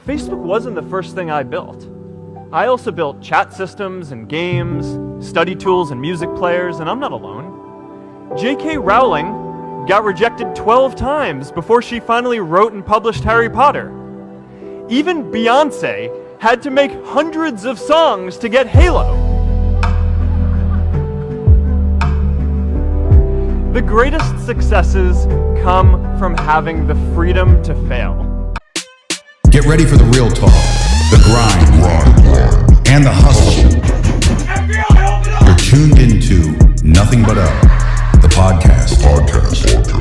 Facebook wasn't the first thing I built. I also built chat systems and games, study tools and music players, and I'm not alone. J.K. Rowling got rejected 12 times before she finally wrote and published Harry Potter. Even Beyoncé had to make hundreds of songs to get Halo. The greatest successes come from having the freedom to fail. Get ready for the real talk, the grind, and the hustle. You're tuned into Nothing But Up, the podcast.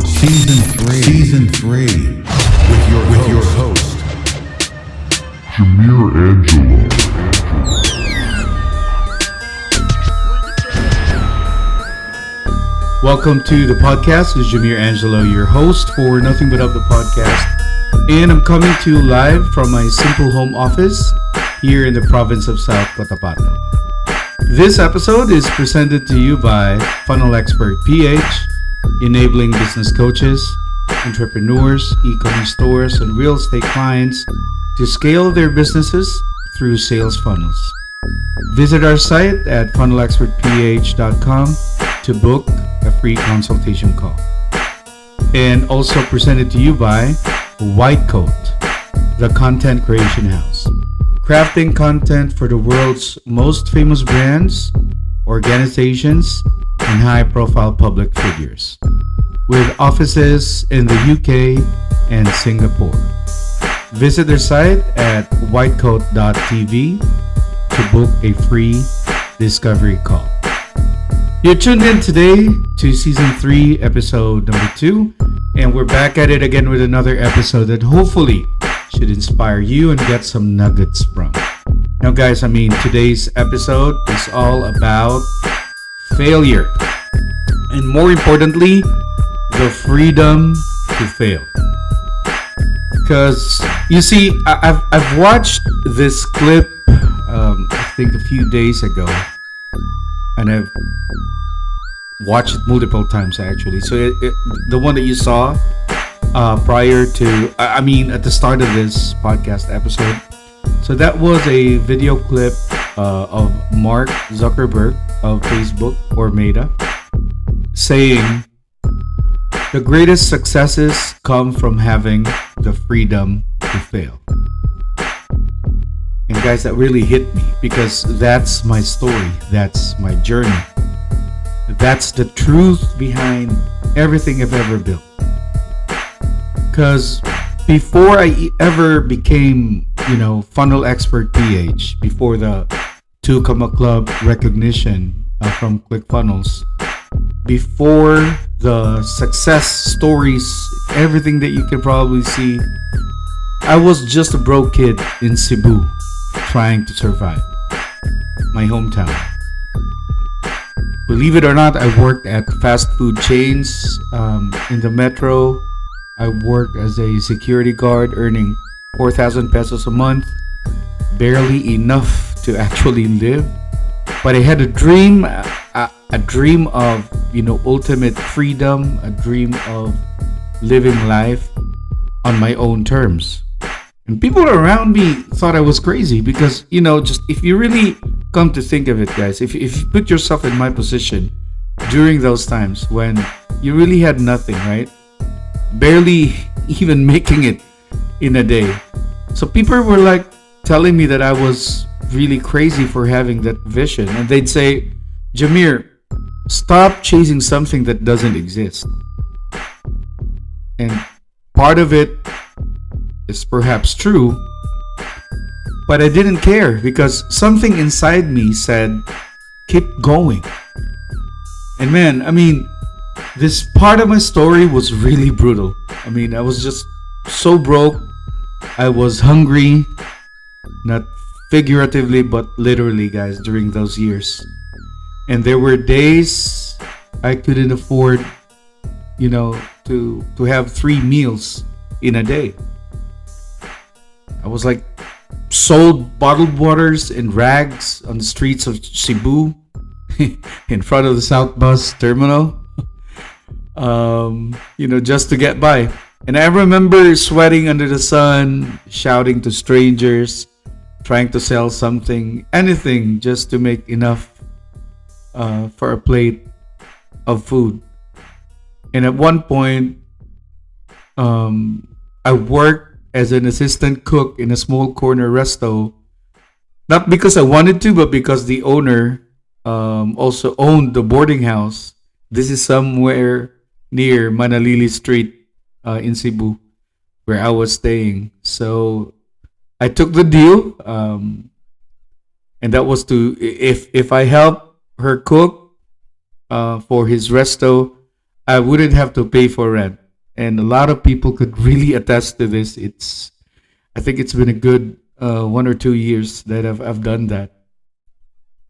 Season 3, with your host, Jamir Angelo. Welcome to the podcast. This is Jamir Angelo, your host for Nothing But Up, the podcast. And I'm coming to you live from my simple home office here in the province of South Cotabato. This episode is presented to you by Funnel Expert PH, enabling business coaches, entrepreneurs, e-commerce stores, and real estate clients to scale their businesses through sales funnels. Visit our site at funnelexpertph.com to book a free consultation call. And also presented to you by White Coat, the content creation house, crafting content for the world's most famous brands, organizations, and high-profile public figures, with offices in the UK and Singapore. Visit their site at whitecoat.tv to book a free discovery call. You're tuned in today to Season 3, Episode number 2, and we're back at it again with another episode that hopefully should inspire you and get some nuggets from. Now guys, today's episode is all about failure, and more importantly, the freedom to fail. Because, you see, I've watched this clip, I think a few days ago, and I've watched it multiple times actually. So the one that you saw prior to, at the start of this podcast episode, so that was a video clip of Mark Zuckerberg of Facebook or Meta saying the greatest successes come from having the freedom to fail. And guys, that really hit me because that's my story, that's my journey. That's the truth behind everything I've ever built. Because before I ever became, Funnel Expert PH, before the 2 Comma Club recognition from ClickFunnels, before the success stories, everything that you can probably see, I was just a broke kid in Cebu trying to survive, my hometown. Believe it or not, I worked at fast food chains in the metro. I worked as a security guard, earning 4,000 pesos a month, barely enough to actually live. But I had a dream of, ultimate freedom, a dream of living life on my own terms. And people around me thought I was crazy because, just if you really come to think of it, guys, if you put yourself in my position during those times when you really had nothing, right? Barely even making it in a day. So people were like telling me that I was really crazy for having that vision. And they'd say, Jamir, stop chasing something that doesn't exist. And part of it is perhaps true, but I didn't care because something inside me said, keep going. And man, this part of my story was really brutal. I was just so broke. I was hungry, not figuratively, but literally, guys, during those years. And there were days I couldn't afford, to have 3 meals in a day. I was like sold bottled waters and rags on the streets of Cebu in front of the South Bus Terminal, just to get by. And I remember sweating under the sun, shouting to strangers, trying to sell something, anything just to make enough for a plate of food. And at one point, I worked as an assistant cook in a small corner resto, not because I wanted to, but because the owner also owned the boarding house. This is somewhere near Manalili Street in Cebu, where I was staying. So I took the deal, and that was to if I help her cook for his resto, I wouldn't have to pay for rent. And a lot of people could really attest to this. I think it's been a good 1 or 2 years that I've done that.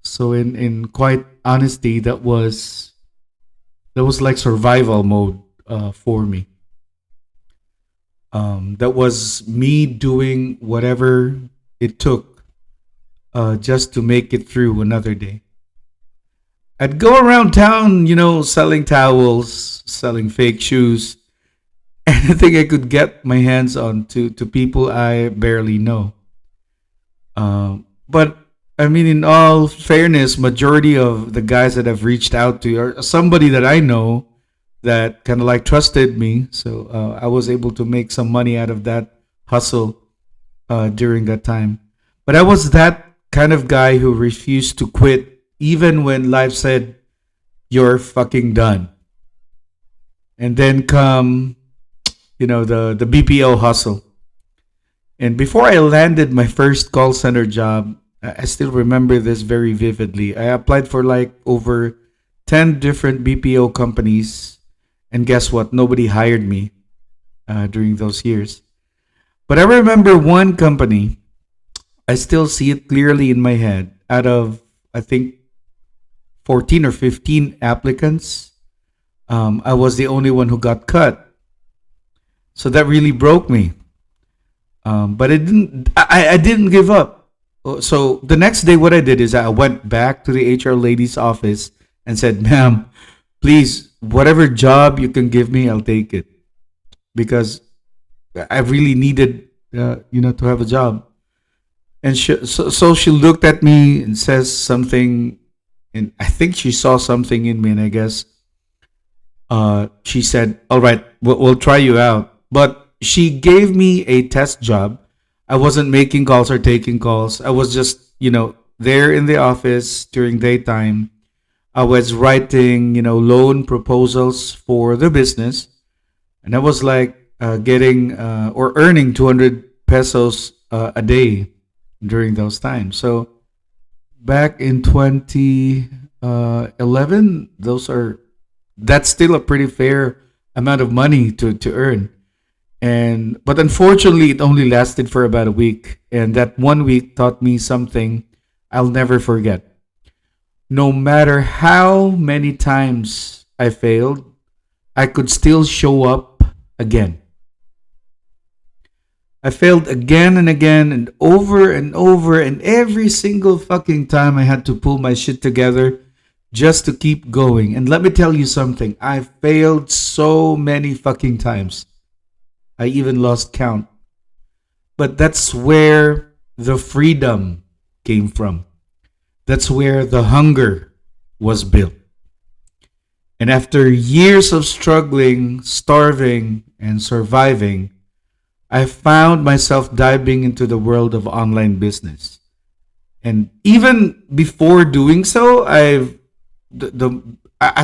So in quite honesty, that was like survival mode for me. That was me doing whatever it took just to make it through another day. I'd go around town, selling towels, selling fake shoes, anything I could get my hands on to people I barely know. But I mean, in all fairness, majority of the guys that I've reached out to are somebody that I know that kind of like trusted me. So I was able to make some money out of that hustle during that time. But I was that kind of guy who refused to quit even when life said, "You're fucking done." And then come, the BPO hustle. And before I landed my first call center job, I still remember this very vividly. I applied for like over 10 different BPO companies. And guess what? Nobody hired me during those years. But I remember one company, I still see it clearly in my head. Out of, I think, 14 or 15 applicants, I was the only one who got cut. So that really broke me. But I didn't give up. So the next day, what I did is I went back to the HR lady's office and said, "Ma'am, please, whatever job you can give me, I'll take it, because I really needed, to have a job." And so she looked at me and says something, and I think she saw something in me, and I guess she said, "All right, we'll try you out." But she gave me a test job. I wasn't making calls or taking calls. I was just, there in the office during daytime. I was writing, loan proposals for the business, and I was like getting or earning 200 pesos a day during those times. So back in 2011, that's still a pretty fair amount of money to earn. But unfortunately, it only lasted for about a week, and that 1 week taught me something I'll never forget. No matter how many times I failed, I could still show up again. I failed again and again and over, and every single fucking time I had to pull my shit together just to keep going. And let me tell you something, I failed so many fucking times. I even lost count. But that's where the freedom came from. That's where the hunger was built. And after years of struggling, starving, and surviving, I found myself diving into the world of online business. And even before doing so, I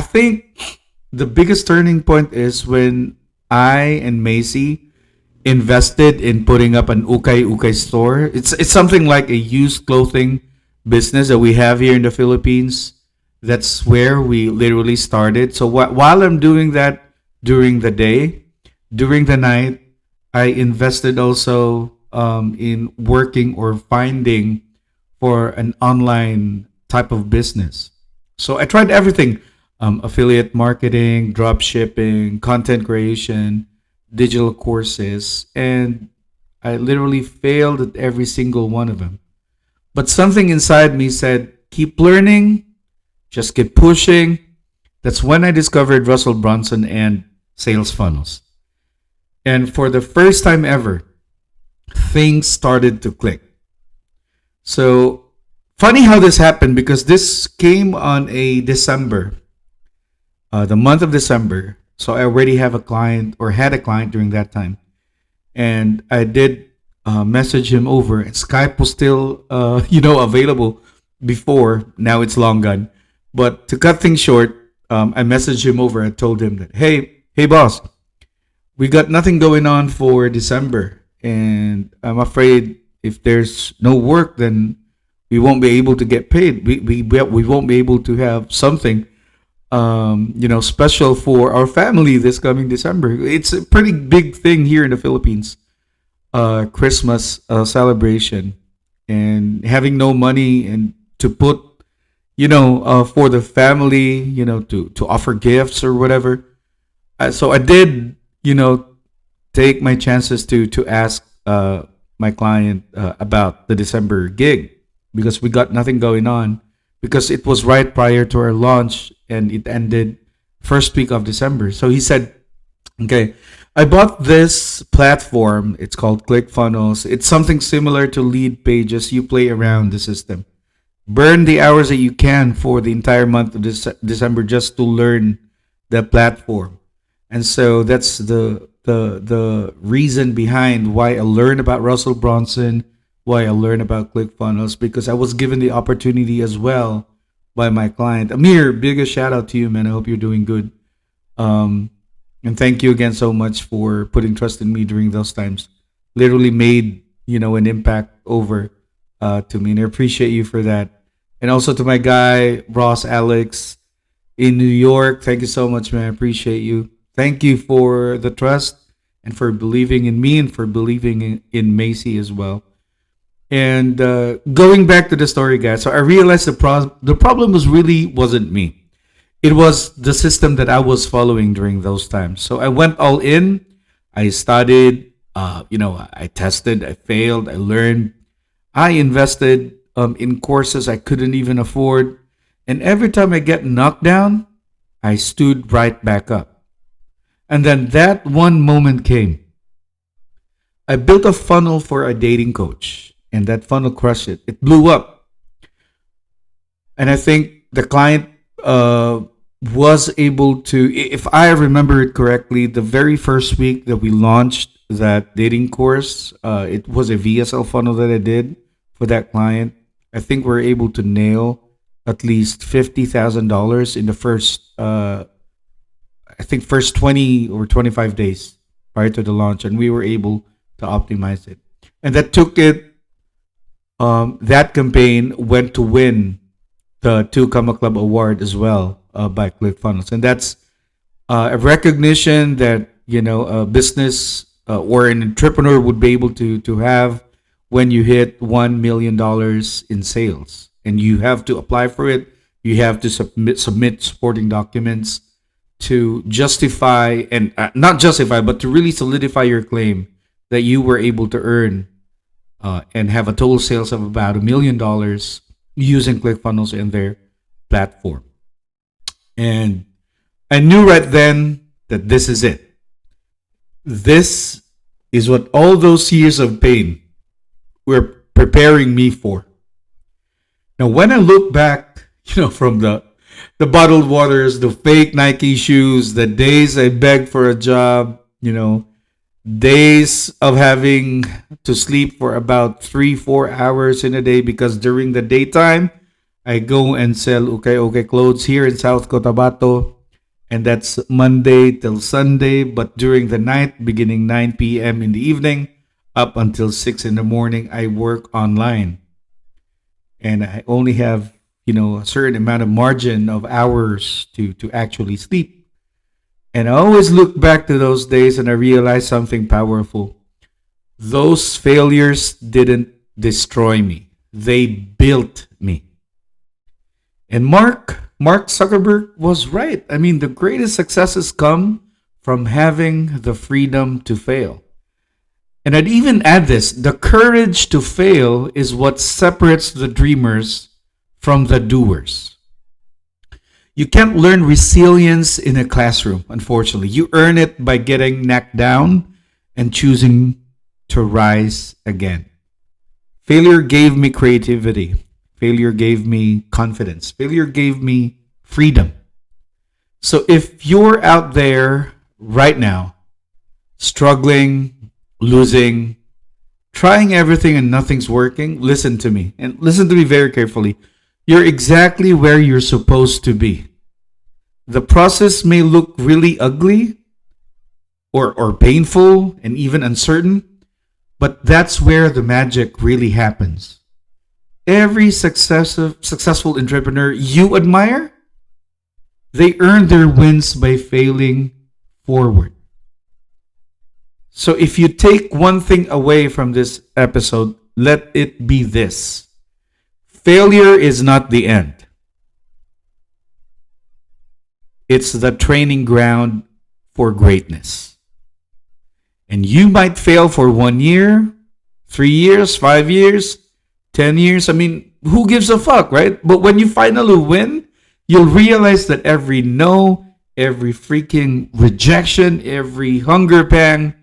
think the biggest turning point is when I and Macy invested in putting up an ukay ukay store. It's something like a used clothing business that we have here in the Philippines. That's where we literally started. So while I'm doing that during the day, during the night, I invested also in working or finding for an online type of business. So I tried everything: affiliate marketing, drop shipping, content creation, digital courses, and I literally failed at every single one of them. But something inside me said, keep learning, just keep pushing. That's when I discovered Russell Brunson and sales funnels. And for the first time ever, things started to click. So funny how this happened because this came on a December, the month of December. So I already have a client or had a client during that time, and I did message him over. And Skype was still, available before. Now it's long gone. But to cut things short, I messaged him over and told him that, hey, boss, we got nothing going on for December, and I'm afraid if there's no work, then we won't be able to get paid. We won't be able to have something, special for our family this coming December. It's a pretty big thing here in the Philippines, Christmas celebration, and having no money and to put, for the family, to offer gifts or whatever. So I did, take my chances to ask my client about the December gig because we got nothing going on because it was right prior to our launch and it ended first week of December. So he said, okay, I bought this platform. It's called ClickFunnels. It's something similar to Lead Pages. You play around the system. Burn the hours that you can for the entire month of December just to learn the platform. And so that's the reason behind why I learned about Russell Bronson, why I learned about ClickFunnels, because I was given the opportunity as well by my client. Amir, biggest shout out to you, man. I hope you're doing good. And thank you again so much for putting trust in me during those times. Literally made, an impact over to me. And I appreciate you for that. And also to my guy, Ross Alex in New York. Thank you so much, man. I appreciate you. Thank you for the trust and for believing in me and for believing in Macy as well. And going back to the story, guys, so I realized the problem wasn't me. It was the system that I was following during those times. So I went all in. I studied, I tested, I failed, I learned. I invested in courses I couldn't even afford. And every time I get knocked down, I stood right back up. And then that one moment came. I built a funnel for a dating coach, and that funnel crushed it. It blew up. And I think the client was able to, if I remember it correctly, the very first week that we launched that dating course, it was a VSL funnel that I did for that client. I think we're able to nail at least $50,000 in the first 20 or 25 days prior to the launch, and we were able to optimize it. And that took it, that campaign went to win the 2 Comma Club Award as well by ClickFunnels. And that's a recognition that, a business or an entrepreneur would be able to have when you hit $1 million in sales. And you have to apply for it. You have to submit supporting documents to justify, and not justify, but to really solidify your claim that you were able to earn and have a total sales of about $1 million using ClickFunnels and their platform. And I knew right then that this is it. This is what all those years of pain were preparing me for. Now, when I look back, from the bottled waters, the fake Nike shoes, the days I begged for a job, days of having to sleep for about 3-4 hours in a day because during the daytime, I go and sell okay clothes here in South Cotabato, and that's Monday till Sunday. But during the night, beginning 9 p.m. in the evening, up until 6 in the morning, I work online. And I only have, a certain amount of margin of hours to actually sleep. And I always look back to those days and I realize something powerful. Those failures didn't destroy me. They built me. And Mark Zuckerberg was right. I mean, the greatest successes come from having the freedom to fail. And I'd even add this, the courage to fail is what separates the dreamers from the doers. You can't learn resilience in a classroom, unfortunately. You earn it by getting knocked down and choosing to rise again. Failure gave me creativity. Failure gave me confidence. Failure gave me freedom. So if you're out there right now, struggling, losing, trying everything and nothing's working, listen to me. And listen to me very carefully. You're exactly where you're supposed to be. The process may look really ugly or painful and even uncertain, but that's where the magic really happens. Every successful entrepreneur you admire, they earn their wins by failing forward. So if you take one thing away from this episode, let it be this. Failure is not the end. It's the training ground for greatness. And you might fail for 1 year, 3 years, 5 years, 10 years. I mean, who gives a fuck, right? But when you finally win, you'll realize that every no, every freaking rejection, every hunger pang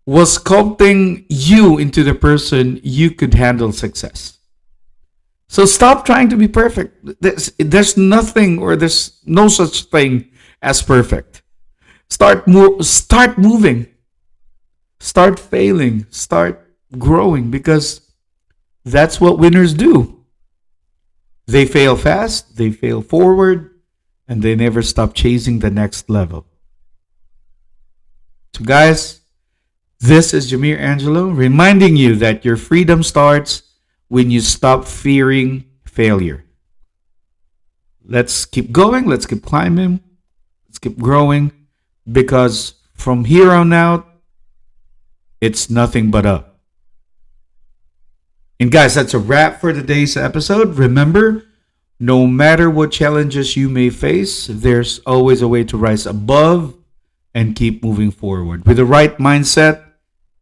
was sculpting you into the person you could handle success. So stop trying to be perfect. There's nothing or there's no such thing as perfect. Start moving. Start failing. Start growing, because that's what winners do. They fail fast, they fail forward, and they never stop chasing the next level. So guys, this is Jameer Angelo reminding you that your freedom starts when you stop fearing failure. Let's keep going. Let's keep climbing. Let's keep growing, because from here on out, it's nothing but up. And guys, that's a wrap for today's episode. Remember, no matter what challenges you may face, there's always a way to rise above and keep moving forward. With the right mindset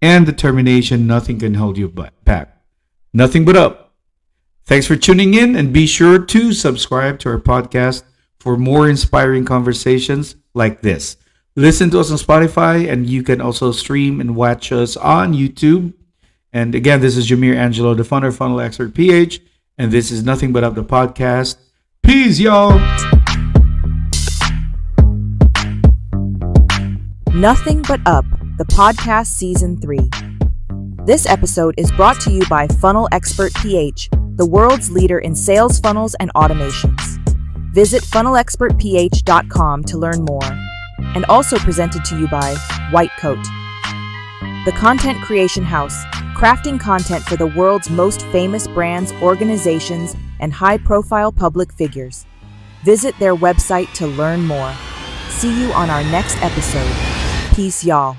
and determination, nothing can hold you back. Nothing but up. Thanks for tuning in, and be sure to subscribe to our podcast for more inspiring conversations like this. Listen to us on Spotify, and you can also stream and watch us on YouTube. And again, this is Jameer Angelo, the founder of Funnel Expert PH, and this is Nothing But Up, the podcast. Peace, y'all! Nothing But Up, the podcast Season 3. This episode is brought to you by Funnel Expert PH, the world's leader in sales funnels and automations. Visit funnelexpertph.com to learn more. And also presented to you by White Coat, the content creation house, crafting content for the world's most famous brands, organizations, and high-profile public figures. Visit their website to learn more. See you on our next episode. Peace, y'all.